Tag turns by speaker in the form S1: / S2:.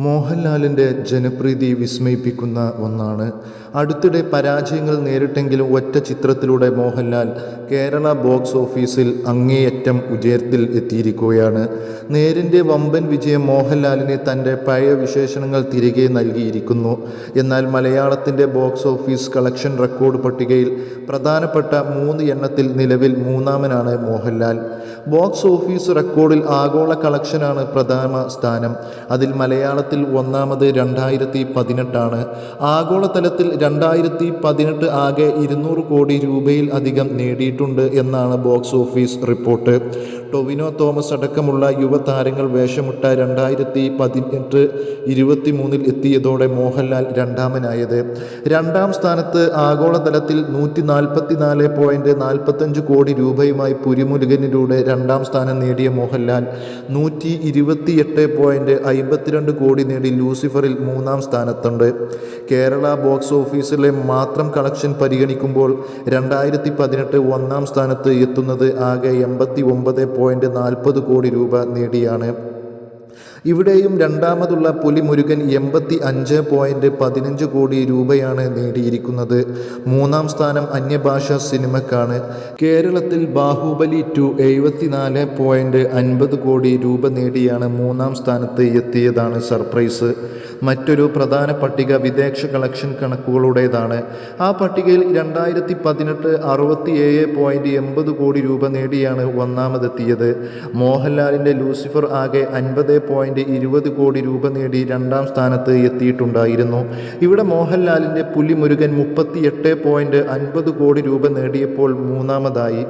S1: മോഹൻലാലിൻ്റെ ജനപ്രീതി വിസ്മയിപ്പിക്കുന്ന ഒന്നാണ്. അടുത്തിടെ പരാജയങ്ങൾ നേരിട്ടെങ്കിലും ഒറ്റ ചിത്രത്തിലൂടെ മോഹൻലാൽ കേരള ബോക്സ് ഓഫീസിൽ അങ്ങേയറ്റം ഉയരത്തിൽ എത്തിയിരിക്കുകയാണ്. നേരിൻ്റെ വമ്പൻ വിജയം മോഹൻലാലിന് തൻ്റെ പഴയ വിശേഷണങ്ങൾ തിരികെ നൽകിയിരിക്കുന്നു. എന്നാൽ മലയാളത്തിൻ്റെ ബോക്സ് ഓഫീസ് കളക്ഷൻ റെക്കോർഡ് പട്ടികയിൽ പ്രധാനപ്പെട്ട 3 എണ്ണത്തിൽ നിലവിൽ മൂന്നാമനാണ് മോഹൻലാൽ. ബോക്സ് ഓഫീസ് റെക്കോർഡിൽ ആഗോള കളക്ഷനാണ് പ്രധാന സ്ഥാനം. അതിൽ മലയാളത്തിൽ ഒന്നാമത് 2018 ആഗോളതലത്തിൽ 2018 ആകെ 200 കോടി രൂപയിൽ അധികം നേടിയിട്ടുണ്ട് എന്നാണ് box office report. Tovino Thomas അടക്കമുള്ള യുവതാരങ്ങൾ വേഷമിട്ട 2018-23 എത്തിയതോടെ മോഹൻലാൽ രണ്ടാമനായത്. രണ്ടാം സ്ഥാനത്ത് ആഗോളതലത്തിൽ 144.45 കോടി രൂപയുമായി പുലിമുരുകനിലൂടെ രണ്ടാം സ്ഥാനം നേടിയ മോഹൻലാൽ 128.52 കോടി നേടി ലൂസിഫറിൽ മൂന്നാം സ്ഥാനത്തുണ്ട്. കേരള ബോക്സ് ഓഫീസിലെ മാത്രം കളക്ഷൻ പരിഗണിക്കുമ്പോൾ 2018 ഒന്നാം സ്ഥാനത്ത് എത്തുന്നത് ആകെ 89.40 കോടി രൂപ നേടിയാണ്. ഇവിടെയും രണ്ടാമതുള്ള പുലിമുരുകൻ 85.15 കോടി രൂപയാണ് നേടിയിരിക്കുന്നത്. മൂന്നാം സ്ഥാനം അന്യഭാഷാ സിനിമക്കാണ്. കേരളത്തിൽ ബാഹുബലി 2 74.50 കോടി രൂപ നേടിയാണ് മൂന്നാം സ്ഥാനത്ത് എത്തിയതാണ് സർപ്രൈസ്. മറ്റൊരു പ്രധാന പട്ടിക വിദേശ കളക്ഷൻ കണക്കുകളുടേതാണ്. ആ പട്ടികയിൽ 2018 67.80 കോടി രൂപ നേടിയാണ് ഒന്നാമതെത്തിയത്. മോഹൻലാലിൻ്റെ ലൂസിഫർ ആകെ 50.20 കോടി രൂപ നേടി രണ്ടാം സ്ഥാനത്ത് എത്തിയിട്ടുണ്ടായിരുന്നു. ഇവിടെ മോഹൻലാലിൻ്റെ പുലിമുരുകൻ 38.50 കോടി രൂപ നേടിയപ്പോൾ മൂന്നാമതായി.